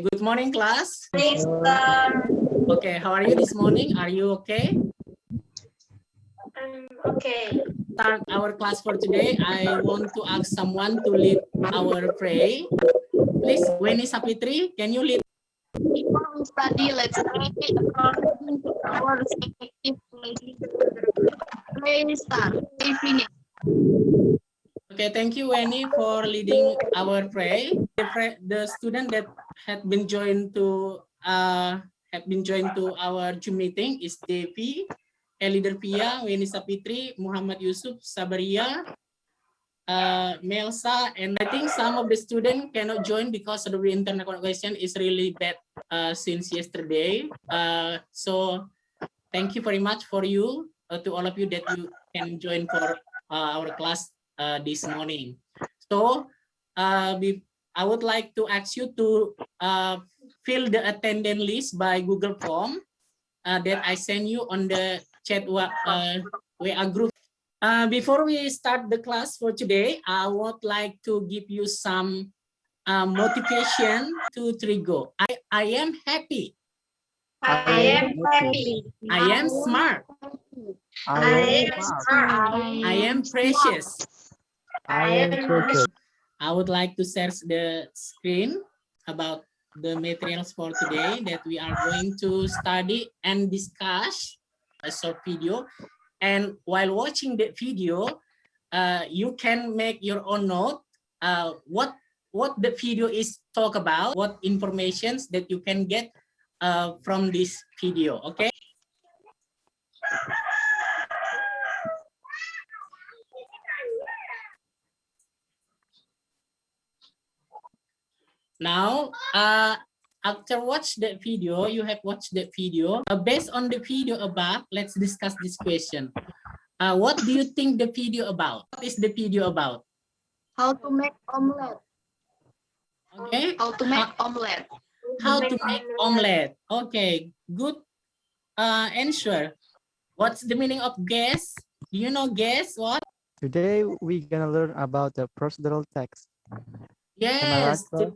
Good morning, class. Mister. Okay, how are you this morning? Are you okay? Okay. Start our class for today. I want to ask someone to lead our pray. Please, Weni Sapitri, can you lead? Before we study, let's pray according to our respective places. Pray start. Pray finish. Okay, thank you, Weni, for leading our pray. The student that had been joined to our Zoom meeting is Devi, Elider Pia, Weni Sapitri, Muhammad Yusuf, Sabaria, Melsa, and I think some of the students cannot join because the internet connection is really bad since yesterday. So thank you very much for you, to all of you that you can join for our class this morning. So I would like to ask you to fill the attendance list by Google Form that I send you on the chat WA group. Before we start the class for today, I would like to give you some motivation to Trigo. I am happy. I am happy. I am smart. I am smart. I am precious. I am precious. I would like to share the screen about the materials for today that we are going to study and discuss a short video. And while watching the video, you can make your own note what the video is talk about, what informations that you can get from this video. Okay. Now, after watch the video, you have watched the video. Based on the video above, let's discuss this question. What do you think the video about? What is the video about? How to make omelette. Okay. How to make omelette. How to make omelette. Okay, good answer. What's the meaning of guess? Do you know guess what? Today we're gonna learn about the procedural text. Yes. Right,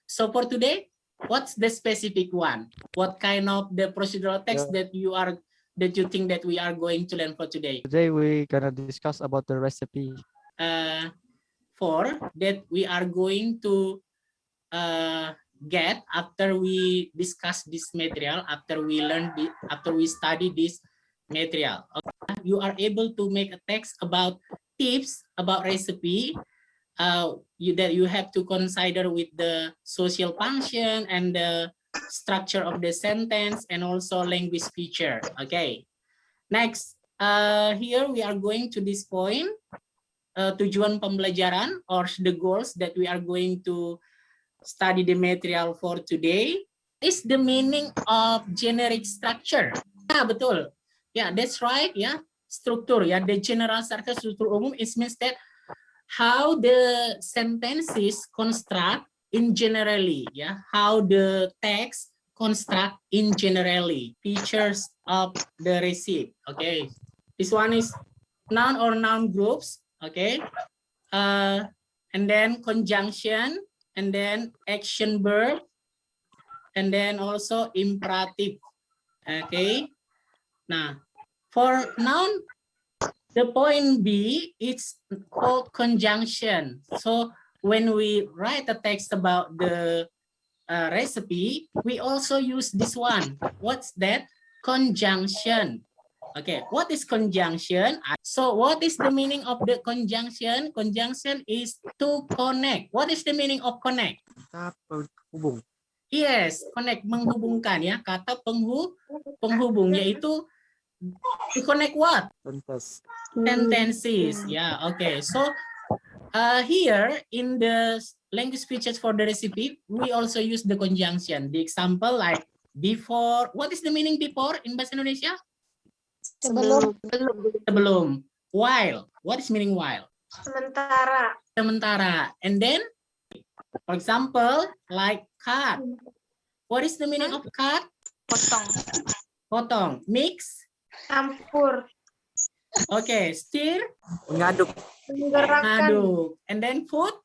So for today, what's the specific one? What kind of the procedural text that you think that we are going to learn for today? Today we're gonna discuss about the recipe. For that we are going to get after we discuss this material, after we study this material. Okay? You are able to make a text about tips about recipe that you have to consider with the social function and the structure of the sentence and also language feature. Okay. Next, here we are going to this point, tujuan pembelajaran or the goals that we are going to study the material for today. Is the meaning of generic structure? Yeah, betul. Yeah, that's right. Yeah, struktur. Yeah, the general structure, struktur umum. It means that how the sentences construct in generally. Yeah, how the text construct in generally. Features of the receipt. Okay, this one is noun or noun groups. Okay, and then conjunction. And then action verb, and then also imperative. Okay. Now, for noun, the point B, it's called conjunction. So when we write a text about the recipe, we also use this one. What's that? Conjunction. Okay, what is conjunction? So what is the meaning of the conjunction? Conjunction is to connect. What is the meaning of connect? Penghubung. Yes, connect, menghubungkan ya. Kata penghubung yaitu to connect what? Sentences. Yeah, okay. So here in the language features for the recipe, we also use the conjunction. The example like before. What is the meaning before in bahasa Indonesia? Sebelum. While. What is meaning while? Sementara. Sementara. And then, for example, like cut. What is the meaning of cut? Potong. Potong. Mix. Campur. Okay. Stir. Mengaduk. Menggerakkan. Aduk. And then food.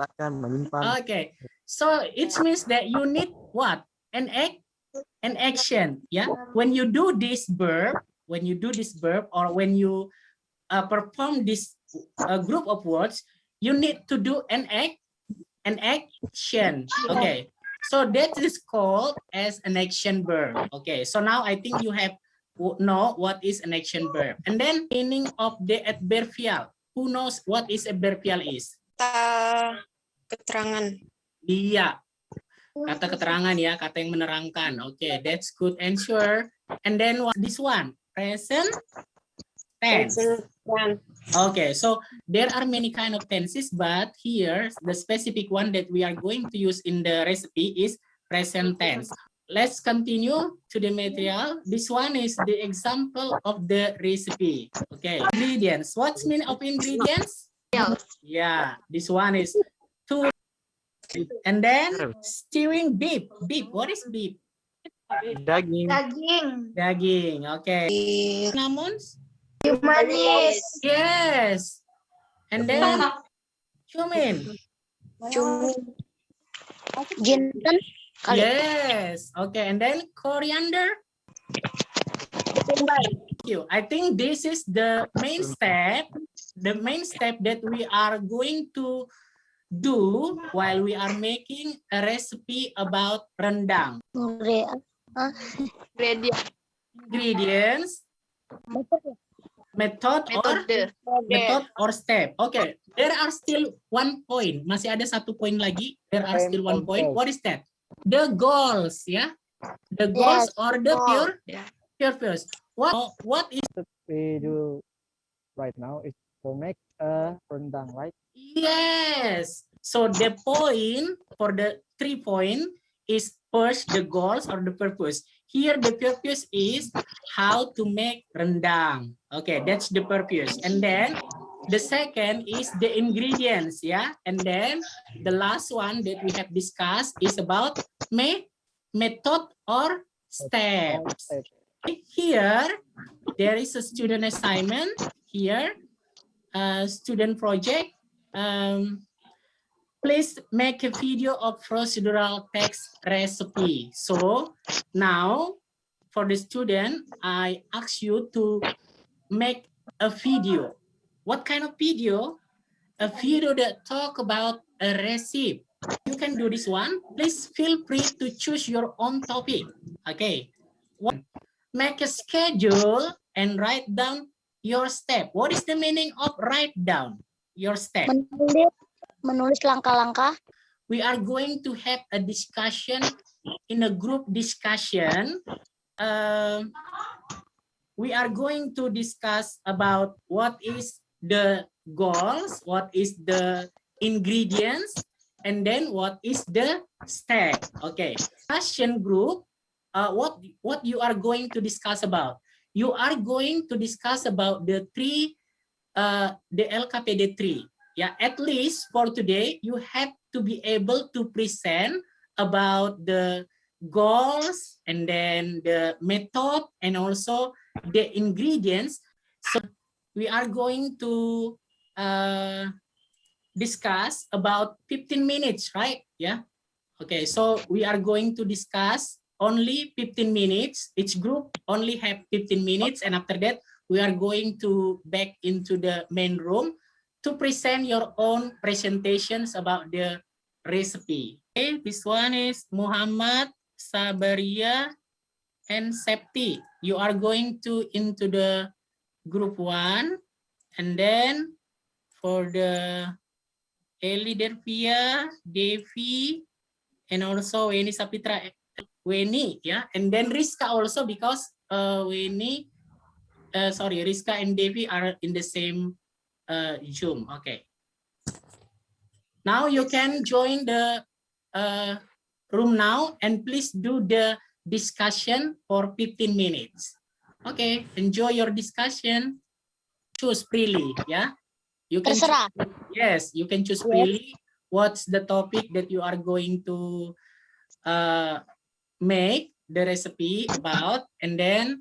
Takkan menyimpan. Okay. So it means that you need what? An action. Yeah. When you do this verb, or when you perform this group of words, you need to do an action. Okay. So that is called as an action verb. Okay. So now I think you have know what is an action verb. And then meaning of the adverbial. Who knows what is adverbial is? Keterangan. Iya. Kata keterangan ya, kata yang menerangkan. Okay, that's good answer. And then what this one? Present tense. Okay, so there are many kind of tenses, but here the specific one that we are going to use in the recipe is present tense. Let's continue to the material. This one is the example of the recipe. Okay, ingredients. What's mean of ingredients? Yeah, this one is two. And then stewing beef. Beef, what is beef? Daging. Daging. Daging, okay. Namons? Manis. Yes. And then cumin. Jinten. Yes. Okay. And then coriander. Thank you. I think this is the main step. The main step that we are going to do while we are making a recipe about rendang. Ingredients, method or step. Okay, there are still 1 point. Masih ada 1 point lagi. There are still 1 point. What is that? The goals, yeah. The goals or the purpose. What is We do right now is to make a rendang, right? Yes. So the point for the 3 point is first the goals or the purpose. Here the purpose is how to make rendang. Okay, that's the purpose. And then the second is the ingredients, yeah. And then the last one that we have discussed is about method or steps. Here there is a student assignment. Here, student project. Please make a video of procedural text recipe. So now for the student, I ask you to make a video. What kind of video? A video that talk about a recipe. You can do this one. Please feel free to choose your own topic. Okay. One, make a schedule and write down your step. What is the meaning of write down your step? Menulis langkah-langkah. We are going to have a discussion in a group discussion. We are going to discuss about what is the goals, what is the ingredients, and then what is the step. Okay, discussion group. What you are going to discuss about? You are going to discuss about the LKPD 3. Yeah, at least for today, you have to be able to present about the goals and then the method and also the ingredients. So we are going to discuss about 15 minutes, right? Yeah. Okay, so we are going to discuss only 15 minutes. Each group only have 15 minutes. And after that, we are going to back into the main room to present your own presentations about the recipe. Okay, this one is Muhammad, Sabaria, and Septi. You are going to into the group 1, and then for the Eli Dervia, Devi, and also Weni Sapitra, Weni, yeah, and then Rizka also because Rizka and Devi are in the same Zoom. Okay. Now you can join the room now and please do the discussion for 15 minutes. Okay, enjoy your discussion. Choose freely, yeah. You can Terserah. yes, you can choose freely. What's the topic that you are going to make the recipe about, and then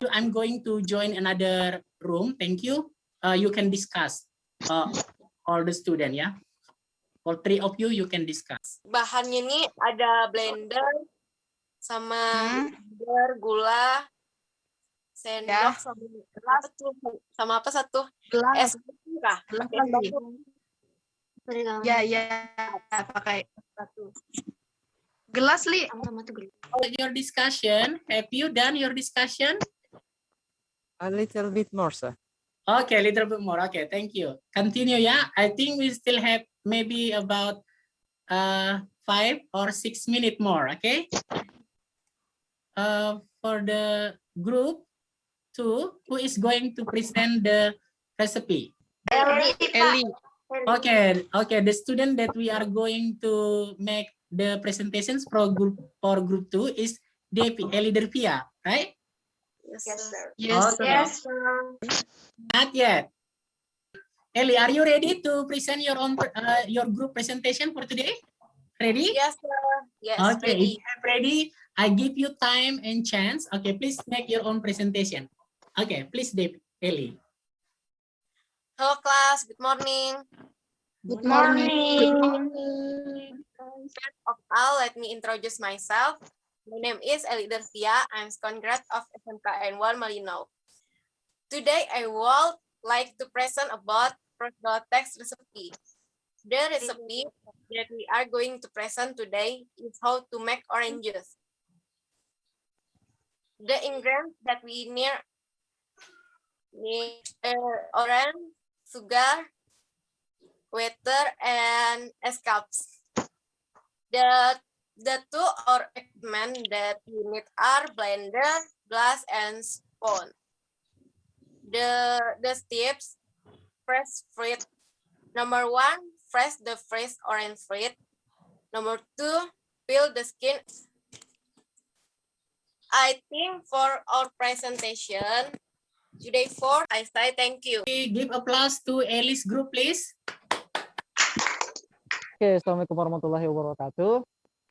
I'm going to join another room. Thank you. You can discuss all the student, yeah. For three of you, you can discuss. Bahannya nih ada blender sama blender, gula, sendok, sama apa tuh? Sama apa satu? Es kah? Pakai es batu. Ya, pakai satu. Gelas, Li. Your discussion, have you done your discussion? A little bit more, sir. Okay, a little bit more. Okay, thank you. Continue, yeah. I think we still have maybe about 5 or 6 minutes more, okay? For the group 2, who is going to present the recipe? Eli. Okay, the student that we are going to make the presentations for group 2 is Devi, Eli Dervia, right? Yes, sir. Yes, Okay. Not yet. Eli, are you ready to present your own your group presentation for today? Ready? Yes, sir. Yes, Okay, ready. if you're ready, I give you time and chance. Okay, please make your own presentation. Okay, please, Devi, Eli. Hello, class. Good morning. Good morning. First of all, let me introduce myself. My name is Eli Dervia. I'm second grade of SMKN 1 Malino. Today, I would like to present about procedural text recipe. The recipe that we are going to present today is how to make oranges. The ingredients that we need orange, sugar, water, and escapes. The two or equipment that we need are blender, glass, and spoon. The steps: fresh fruit. Number 1, fresh the fresh orange fruit. Number 2, peel the skin. I think for our presentation today I say thank you. Give applause to Eli's group, please. Okay, Assalamualaikum warahmatullahi wabarakatuh.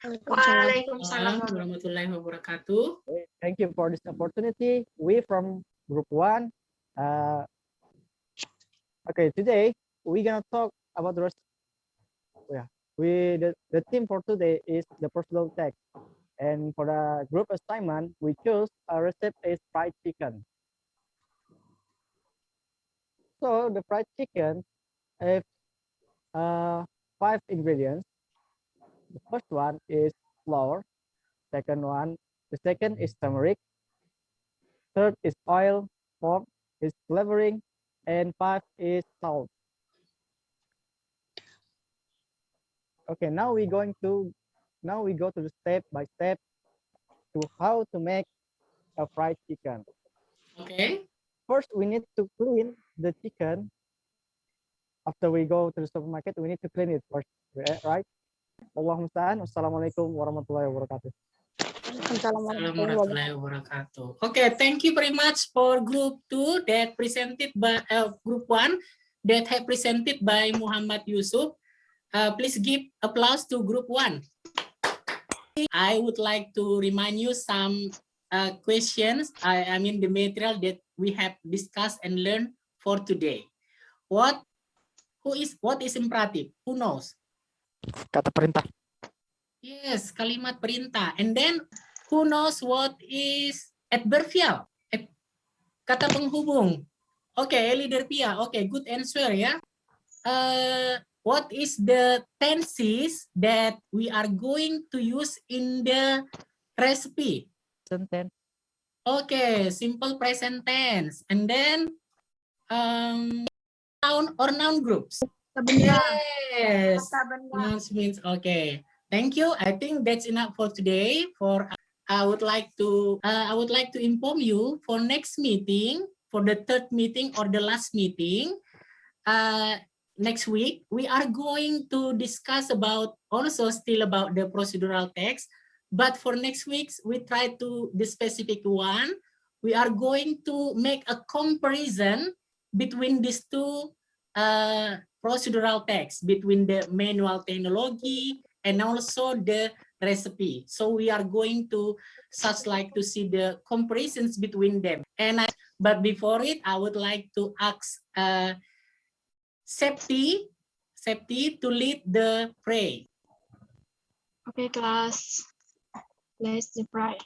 Waalaikumsalam. Warahmatullahi wabarakatuh. Thank you for this opportunity. We from Group 1. Okay, today we're gonna talk about the rest. Yeah, the theme for today is the procedural text, and for the group assignment, we chose a recipe is fried chicken. So the fried chicken have 5 ingredients. The first one is flour. The second is turmeric. Third is oil. Fourth is flavoring, and 5 is salt. Okay, now we go to the step by step to how to make a fried chicken. Okay. First, we need to clean the chicken. After we go to the supermarket, we need to clean it first, right? Allahumma musta'an. Wassalamualaikum warahmatullahi wabarakatuh. Assalamualaikum warahmatullahi wabarakatuh. Okay, thank you very much for group 2 that presented by group 1 that have presented by Muhammad Yusuf. Please give applause to group 1. I would like to remind you some questions. I mean the material that we have discussed and learned for today. What is imperative? Who knows? Kata perintah. Yes, kalimat perintah. And then who knows what is adverbial? Kata penghubung. Okay, Eli Dervia. Okay, good answer ya. What is the tenses that we are going to use in the recipe? Present tense. Okay, simple present tense. And then noun or noun groups. Yes. Nouns means okay. Thank you. I think that's enough for today. I would like to inform you for next meeting, for the third meeting or the last meeting. Next week we are going to discuss about also still about the procedural text, but for next week's we try to the specific one. We are going to make a comparison between these two procedural text, between the manual technology and also the recipe. So we are going to like to see the comparisons between them. But before it, I would like to ask Septi Septi to lead the pray. Okay, class. Let's pray.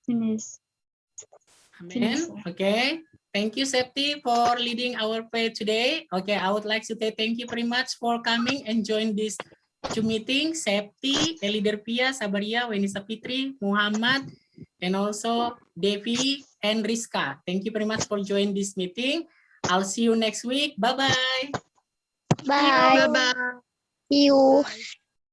Finish. Amen. Okay. Thank you, Septi, for leading our prayer today. Okay, I would like to say thank you very much for coming and join this Zoom meeting. Septi, Leader Pia, Sabaria, Weni Sapitri, Muhammad, and also Devi and Rizka. Thank you very much for joining this meeting. I'll see you next week. Bye-bye. Bye. Bye-bye. See you. Bye.